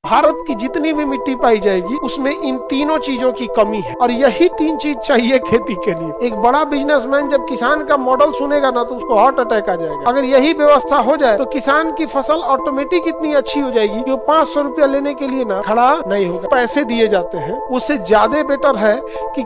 भारत की जितनी भी मिट्टी पाई जाएगी उसमें इन तीनों चीजों की कमी है और यही तीन चीज चाहिए खेती के लिए। एक बड़ा बिजनेसमैन जब किसान का मॉडल सुनेगा ना तो उसको हार्ट अटैक आ जाएगा। अगर यही व्यवस्था हो जाए तो किसान की फसल ऑटोमेटिक इतनी अच्छी हो जाएगी कि वो 500 रुपया लेने के लिए ना खड़ा नहीं होगा। पैसे दिए जाते हैं उससे ज्यादा बेटर है कि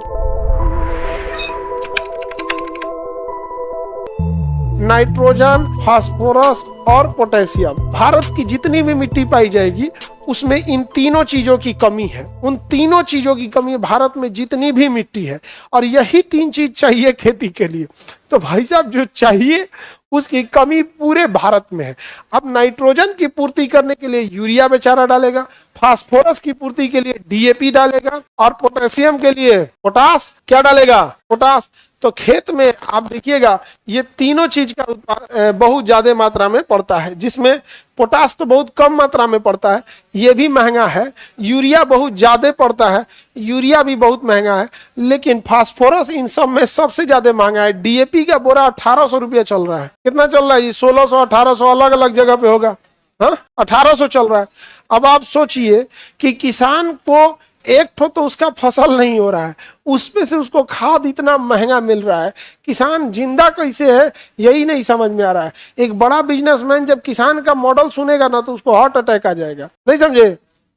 नाइट्रोजन, फास्फोरस और पोटेशियम। भारत की जितनी भी मिट्टी पाई जाएगी उसमें इन तीनों चीजों की कमी है। उन तीनों चीजों की कमी है भारत में जितनी भी मिट्टी है और यही तीन चीज चाहिए खेती के लिए। तो भाई साहब जो चाहिए उसकी कमी पूरे भारत में है। अब नाइट्रोजन की पूर्ति करने के लिए यूरिया बेचारा डालेगा, फास्फोरस की पूर्ति के लिए डीएपी डालेगा और पोटेशियम के लिए पोटास क्या डालेगा, पोटास। तो खेत में आप देखिएगा ये तीनों चीज का बहुत ज्यादा मात्रा में पड़ता है, जिसमें पोटास तो बहुत कम मात्रा में पड़ता है, ये भी महंगा है। यूरिया बहुत ज्यादा पड़ता है, यूरिया भी बहुत महंगा है। लेकिन फास्फोरस इन सब में सबसे ज्यादा महंगा है। डीएपी का बोरा 1800 रुपया चल रहा है। कितना चल रहा है? 1600 1800 अलग अलग जगह पे होगा। हाँ, 1800 चल रहा है। अब आप सोचिए कि किसान को एक ठो तो उसका फसल नहीं हो रहा है, उसमें से उसको खाद इतना महंगा मिल रहा है, किसान जिंदा कैसे है यही नहीं समझ में आ रहा है। एक बड़ा बिजनेसमैन जब किसान का मॉडल सुनेगा ना तो उसको हार्ट अटैक आ जाएगा, नहीं समझे।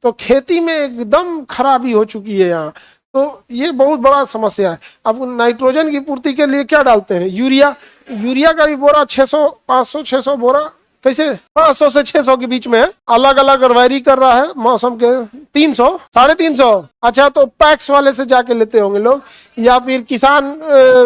तो खेती में एकदम खराबी हो चुकी है यहाँ। तो ये बहुत बड़ा समस्या है। अब नाइट्रोजन की पूर्ति के लिए क्या डालते हैं? यूरिया। यूरिया का भी बोरा 600 500 600 बोरा, कैसे 500 से 600 के बीच में है। अलग अलग वेरी कर रहा है मौसम के। 300 350। अच्छा, तो पैक्स वाले से जाके लेते होंगे लोग या फिर किसान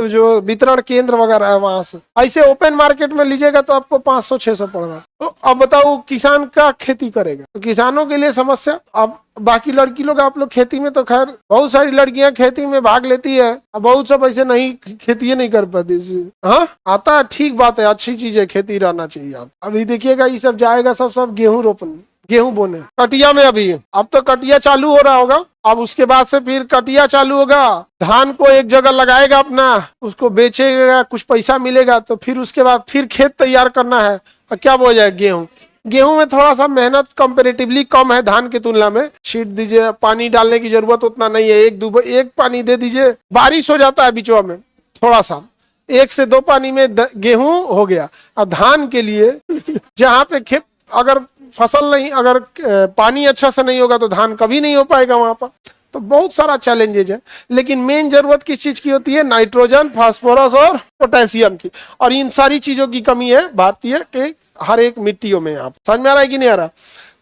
जो वितरण केंद्र वगैरह है वहां से। ऐसे ओपन मार्केट में लीजिएगा तो आपको 500 600 पड़ रहा है। तो अब बताओ किसान क्या खेती करेगा? तो किसानों के लिए समस्या। अब बाकी लड़की लोग, आप लोग खेती में तो खैर बहुत सारी लड़कियां खेती में भाग लेती है, बहुत सब ऐसे नहीं, खेती नहीं कर पाती। हाँ, आता है, ठीक बात है, अच्छी चीज है, खेती रहना चाहिए। आप अभी देखिएगा ये सब जाएगा सब गेहूं रोपने, गेहूं बोने कटिया में। अभी अब तो कटिया चालू हो रहा होगा, अब उसके बाद से फिर कटिया चालू होगा। धान को एक जगह लगाएगा अपना, उसको बेचेगा, कुछ पैसा मिलेगा, तो फिर उसके बाद फिर खेत तैयार करना है। और क्या बोल जाए गेहूं। गेहूं में थोड़ा सा मेहनत कंपैरेटिवली कम है धान की तुलना में। छीट दीजिए, पानी डालने की जरूरत उतना नहीं है, एक पानी दे दीजिए, बारिश हो जाता है बीचवा में थोड़ा सा, 1 से 2 पानी में गेहूं हो गया। और धान के लिए जहाँ पे खेत अगर फसल नहीं, अगर पानी अच्छा से नहीं होगा तो धान कभी नहीं हो पाएगा वहां पर। तो बहुत सारा चैलेंजेज है। लेकिन मेन जरूरत किस चीज की होती है? नाइट्रोजन, फास्फोरस और पोटेशियम की। और इन सारी चीजों की कमी है भारतीय के हर एक मिट्टियों में। आप समझ में आ रहा है कि नहीं आ रहा?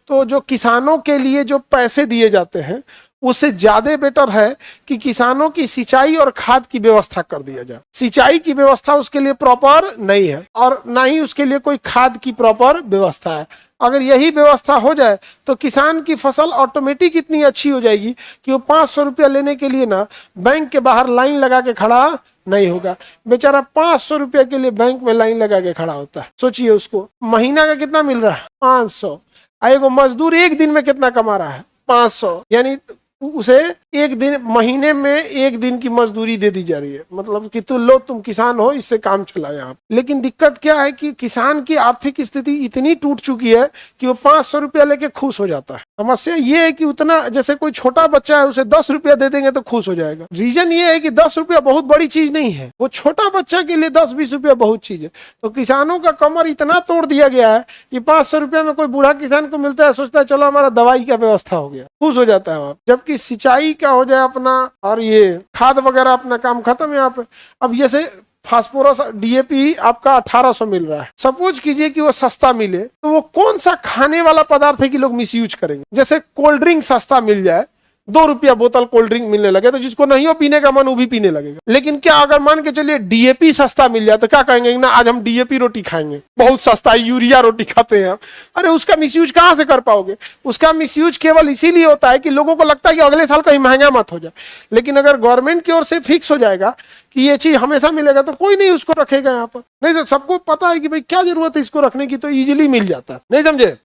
तो जो किसानों के लिए जो पैसे दिए जाते हैं उससे ज्यादा बेटर है कि किसानों की सिंचाई और खाद की व्यवस्था कर दिया जाए। सिंचाई की व्यवस्था उसके लिए प्रॉपर नहीं है और ना ही उसके लिए कोई खाद की प्रॉपर व्यवस्था है। अगर यही व्यवस्था हो जाए तो किसान की फसल ऑटोमेटिक इतनी अच्छी हो जाएगी कि वो 500 रुपया लेने के लिए ना बैंक के बाहर लाइन लगा के खड़ा नहीं होगा। बेचारा 500 रुपया के लिए बैंक में लाइन लगा के खड़ा होता है। सोचिए उसको महीना का कितना मिल रहा है? 500। एगो मजदूर एक दिन में कितना कमा रहा है? 500। यानी उसे एक दिन, महीने में एक दिन की मजदूरी दे दी जा रही है। मतलब कि तुम किसान हो, इससे काम चला यहाँ। लेकिन दिक्कत क्या है कि किसान की आर्थिक स्थिति इतनी टूट चुकी है कि वो 500 रुपया लेके खुश हो जाता है। समस्या ये है कि उतना, जैसे कोई छोटा बच्चा है उसे 10 रुपया दे देंगे तो खुश हो जाएगा। रीजन ये है कि 10 रुपया बहुत बड़ी चीज नहीं है, वो छोटा बच्चा के लिए 10-20 रुपया बहुत चीज है। तो किसानों का कमर इतना तोड़ दिया गया है कि 500 रुपया में कोई बूढ़ा किसान को मिलता है, सोचता है चलो हमारा दवाई का व्यवस्था हो गया, खुश हो जाता है। जबकि सिंचाई का हो जाए अपना और ये खाद वगैरह अपना काम खत्म है यहाँ पे। अब जैसे फास्फोरस, डीएपी आपका 1800 मिल रहा है। सपोज कीजिए कि वो सस्ता मिले तो वो कौन सा खाने वाला पदार्थ है कि लोग मिसयूज करेंगे? जैसे कोल्ड ड्रिंक सस्ता मिल जाए, 2 रुपया बोतल कोल्ड ड्रिंक मिलने लगे तो जिसको नहीं हो पीने का मन वो भी पीने लगेगा। लेकिन क्या अगर मान के चलिए डीएपी सस्ता मिल जाए तो क्या कहेंगे ना आज हम डीएपी रोटी खाएंगे, बहुत सस्ता है, यूरिया रोटी खाते हैं। अरे उसका मिसयूज कहाँ से कर पाओगे? उसका मिसयूज केवल इसीलिए होता है कि लोगों को लगता है कि अगले साल कहीं महंगा मत हो जाए। लेकिन अगर गवर्नमेंट की ओर से फिक्स हो जाएगा कि ये चीज हमेशा मिलेगा तो कोई नहीं उसको रखेगा यहाँ पर। नहीं, सबको पता है कि भाई क्या जरूरत है इसको रखने की, तो इजीली मिल जाता है। नहीं समझे?